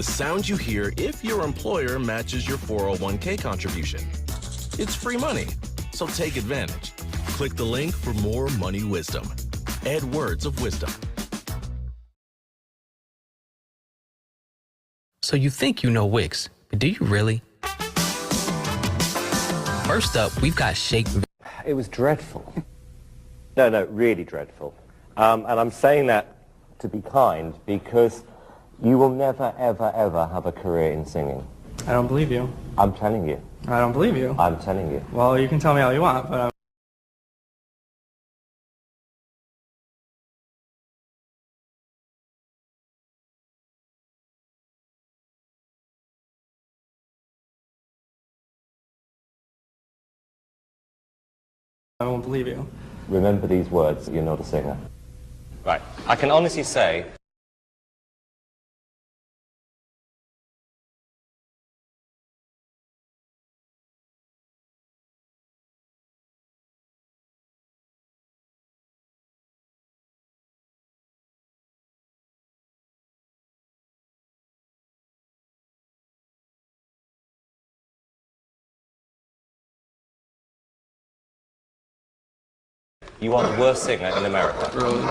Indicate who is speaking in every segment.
Speaker 1: the sound you hear if your employer matches your 401k contribution. It's free money, so take advantage. Click the link for more money wisdom. Add words of wisdom.
Speaker 2: So you think you know Wix, but do you really? First up, we've got Shake.
Speaker 3: It was dreadful. No, really dreadful. And I'm saying that to be kind because you will never, ever, ever have a career in singing.
Speaker 4: I don't believe you.
Speaker 3: I'm telling you.
Speaker 4: I don't believe you.
Speaker 3: I'm telling you.
Speaker 4: Well, you can tell me all you want, but I won't believe you.
Speaker 3: Remember these words, you're not a singer. Right. I can honestly say you are the worst singer in America.
Speaker 2: Really?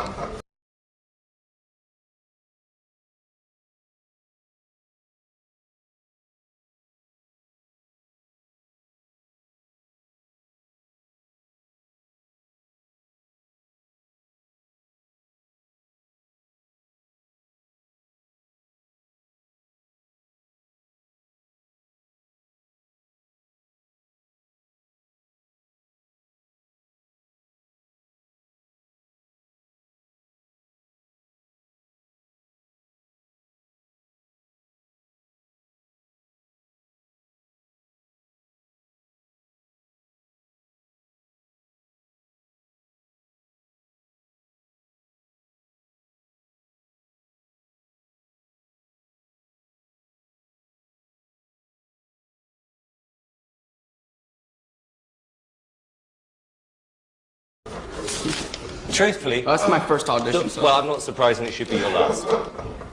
Speaker 3: Truthfully,
Speaker 2: That's my first audition. So.
Speaker 3: well, I'm not surprised, and it should be your last.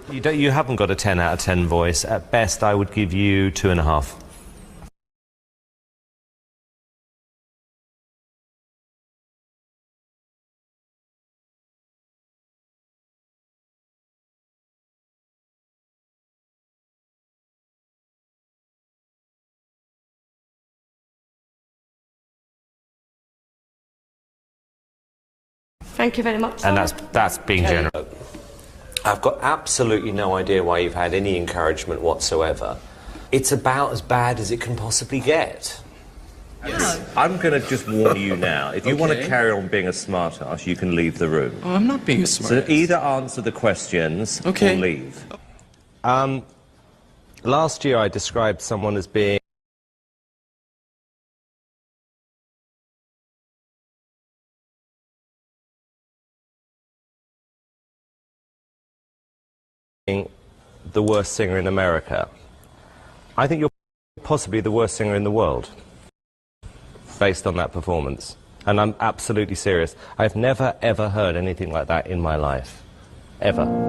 Speaker 5: You haven't got a 10 out of 10 voice. At best, I would give you 2.5.
Speaker 6: Thank you very much.
Speaker 5: And that's being generous.
Speaker 7: I've got absolutely no idea why you've had any encouragement whatsoever. It's about as bad as it can possibly get.
Speaker 3: Yes. I'm going to just warn you now. If you want to carry on being a smart-ass, you can leave the room.
Speaker 2: Oh, I'm not being a smart.
Speaker 3: So either answer the questions or leave.
Speaker 5: Last year, I described someone as being the worst singer in America. I think you're possibly the worst singer in the world, based on that performance. And I'm absolutely serious. I've never, ever heard anything like that in my life. Ever.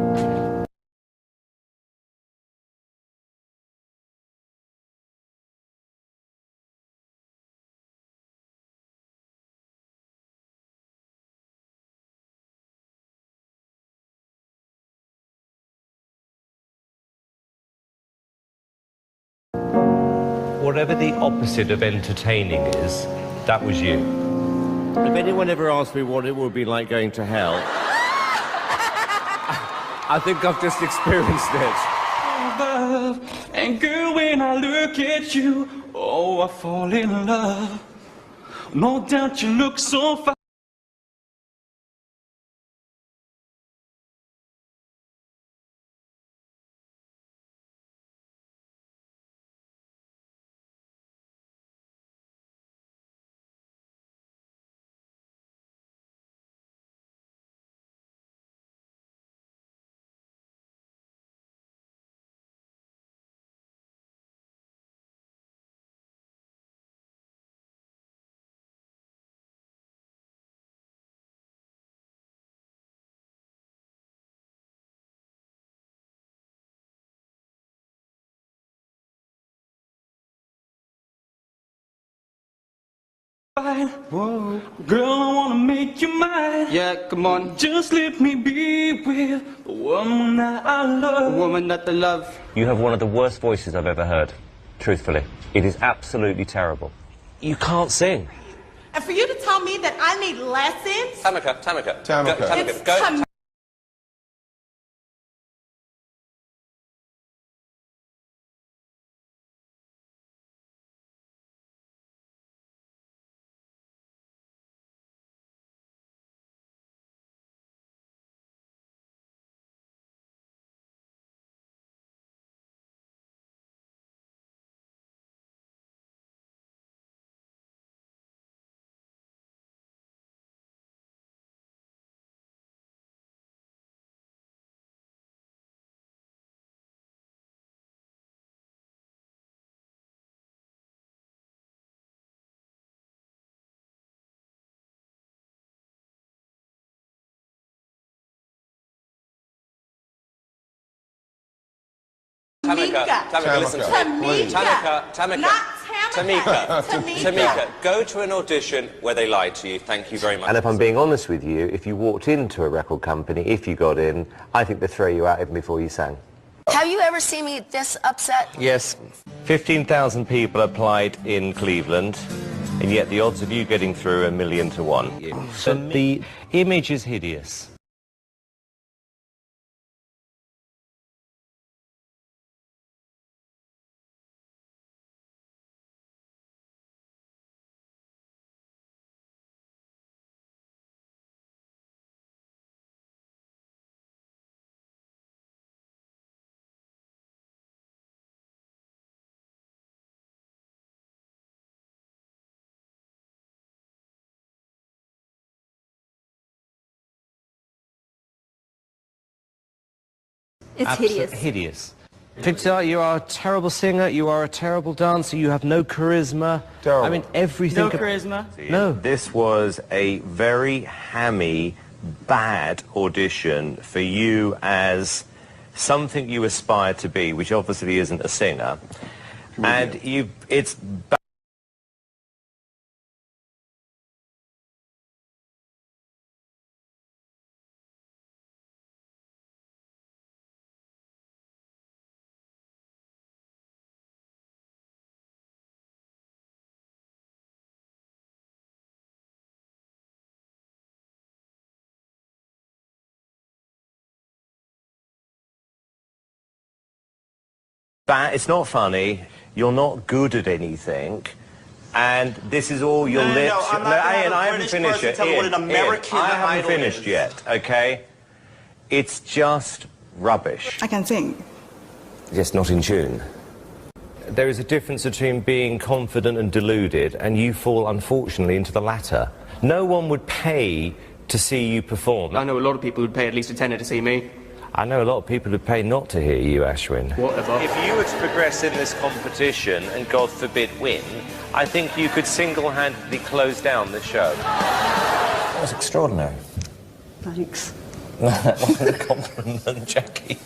Speaker 5: Whatever the opposite of entertaining is, that was you.
Speaker 3: If anyone ever asked me what it would be like going to hell, I think I've just experienced it.
Speaker 4: And girl, when I look at you, oh, I fall in love. No doubt you look so fine. right. Whoa. Girl, I wanna make you mine.
Speaker 2: Yeah, come on.
Speaker 4: Just let me be with the woman that I love.
Speaker 2: A woman that I love.
Speaker 5: You have one of the worst voices I've ever heard, truthfully. It is absolutely terrible. You can't sing.
Speaker 8: And for you to tell me that I need lessons?
Speaker 7: Tamika.
Speaker 8: It's
Speaker 7: Go. Tamika, listen to me. Tamika.
Speaker 8: Not Tamika.
Speaker 7: Tamika, go to an audition where they lied to you. Thank you very much.
Speaker 3: And if I'm being honest with you, if you walked into a record company, if you got in, I think they'd throw you out even before you sang.
Speaker 9: Have you ever seen me this upset?
Speaker 5: Yes. 15,000 people applied in Cleveland, and yet the odds of you getting through are 1,000,000 to 1. So the image is hideous.
Speaker 6: It's hideous.
Speaker 5: Hideous. Victor, you are a terrible singer, you are a terrible dancer, you have no charisma.
Speaker 3: Terrible.
Speaker 5: I mean, everything...
Speaker 4: No charisma.
Speaker 5: No.
Speaker 10: This was a very hammy, bad audition for you as something you aspire to be, which obviously isn't a singer. And it's bad. It's not funny, you're not good at anything, and this is all your lips...
Speaker 7: No, I'm not
Speaker 10: Ian, I haven't finished yet.
Speaker 7: Ian,
Speaker 10: I haven't finished yet, okay? It's just rubbish.
Speaker 8: I can sing.
Speaker 3: Just not in tune.
Speaker 5: There is a difference between being confident and deluded, and you fall, unfortunately, into the latter. No one would pay to see you perform.
Speaker 2: I know a lot of people who'd pay at least a tenner to see me.
Speaker 5: I know a lot of people who'd pay not to hear you, Ashwin.
Speaker 2: Whatever.
Speaker 5: If you were to progress in this competition, and God forbid win, I think you could single-handedly close down the show.
Speaker 3: That was extraordinary.
Speaker 8: Thanks.
Speaker 5: That wasn't a compliment, Jackie.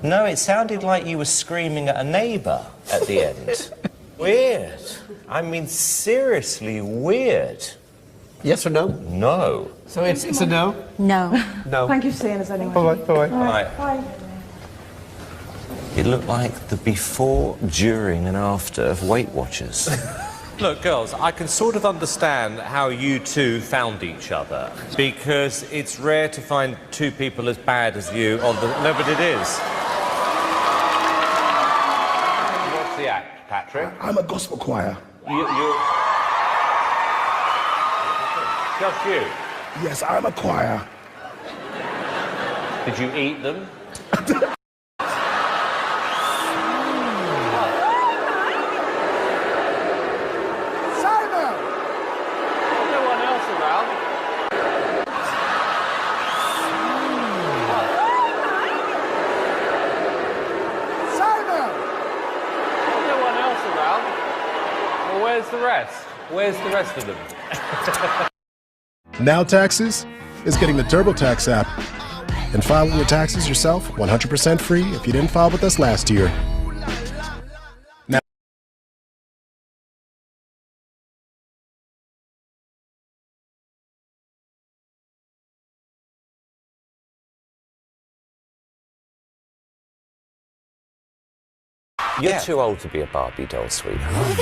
Speaker 5: No, it sounded like you were screaming at a neighbour at the end. Weird. I mean, seriously weird.
Speaker 11: Yes or no?
Speaker 5: No.
Speaker 11: So it's a no?
Speaker 9: No.
Speaker 11: No.
Speaker 8: Thank you for saying this anyway.
Speaker 11: Bye-bye. Bye-bye.
Speaker 5: Right.
Speaker 8: Bye.
Speaker 5: It looked like the before, during and after of Weight Watchers. Look, girls, I can sort of understand how you two found each other, because it's rare to find two people as bad as you on the... No, but it is. What's the act, Patrick?
Speaker 11: I'm a gospel choir.
Speaker 5: You... Just you?
Speaker 11: Yes, I'm a choir.
Speaker 5: Did you eat them?
Speaker 11: Simon!
Speaker 5: No one else around.
Speaker 11: Simon!
Speaker 5: No one else around. Well, where's the rest? Where's the rest of them?
Speaker 12: Now Taxes is getting the TurboTax app and filing your taxes yourself 100% free if you didn't file with us last year.
Speaker 7: You're too old to be a Barbie doll, sweetheart.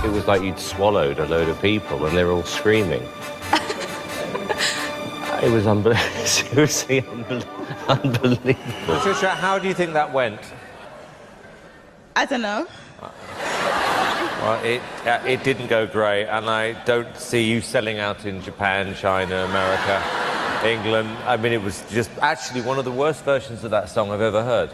Speaker 7: It was like you'd swallowed a load of people and they were all screaming. It was seriously unbelievable. Patricia, how do you think that went?
Speaker 8: I don't know.
Speaker 7: Well, it didn't go great, and I don't see you selling out in Japan, China, America, England. I mean, it was just actually one of the worst versions of that song I've ever heard.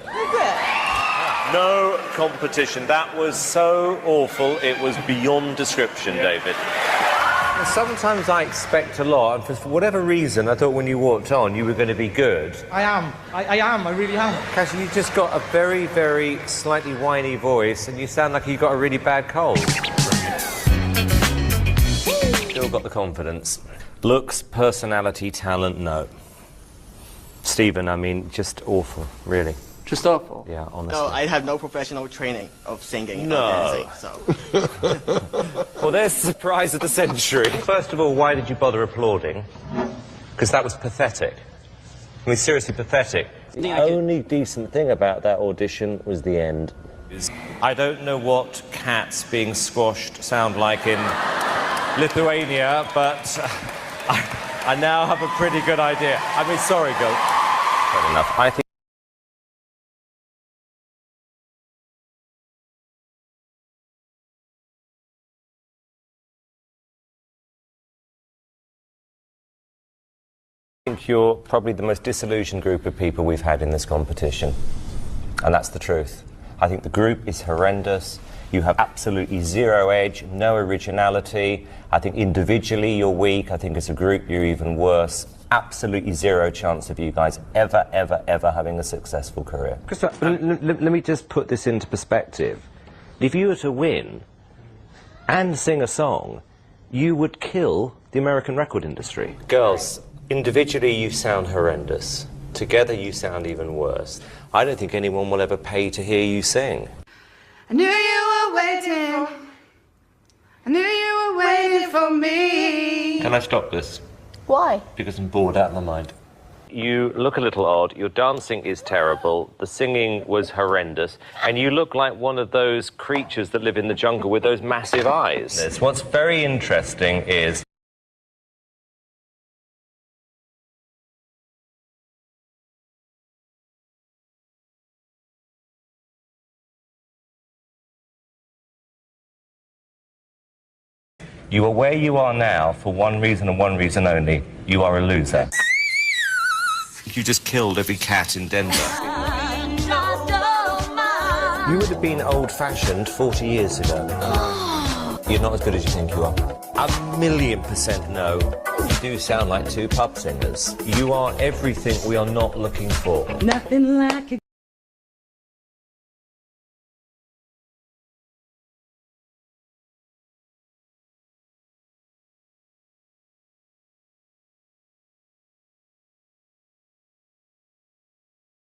Speaker 10: No competition. That was so awful, it was beyond description, David.
Speaker 7: Sometimes I expect a lot, and for whatever reason, I thought when you walked on, you were going to be good.
Speaker 13: I am. I really am.
Speaker 7: Cassie, you just got a very, very slightly whiny voice, and you sound like you got a really bad cold. Still got the confidence. Looks, personality, talent, no. Stephen, I mean, just awful, really.
Speaker 2: Just awful?
Speaker 7: Yeah, honestly.
Speaker 2: No, I have no professional training of singing
Speaker 7: No.
Speaker 2: or dancing, so...
Speaker 7: Well, there's the surprise of the century. First of all, why did you bother applauding? Because that was pathetic. I mean, seriously pathetic. The only decent thing about that audition was the end. I don't know what cats being squashed sound like in Lithuania, but I now have a pretty good idea. I mean, sorry, girl. Fair enough. I think you're probably the most disillusioned group of people we've had in this competition. And that's the truth. I think the group is horrendous. You have absolutely zero edge, no originality. I think individually you're weak. I think as a group you're even worse. Absolutely zero chance of you guys ever having a successful career. Christopher, let me just put this into perspective. If you were to win and sing a song, you would kill the American record industry. Girls, individually you sound horrendous. Together you sound even worse. I don't think anyone will ever pay to hear you sing.
Speaker 14: I knew you were waiting. I knew you were waiting for me.
Speaker 7: Can I stop this?
Speaker 9: Why?
Speaker 7: Because I'm bored out of my mind. You look a little odd, your dancing is terrible, the singing was horrendous, and you look like one of those creatures that live in the jungle with those massive eyes. What's very interesting is you are where you are now for one reason and one reason only. You are a loser. You just killed every cat in Denver. You would have been old-fashioned 40 years ago. You're not as good as you think you are. 1,000,000% no. You do sound like two pub singers. You are everything we are not looking for.
Speaker 14: Nothing like a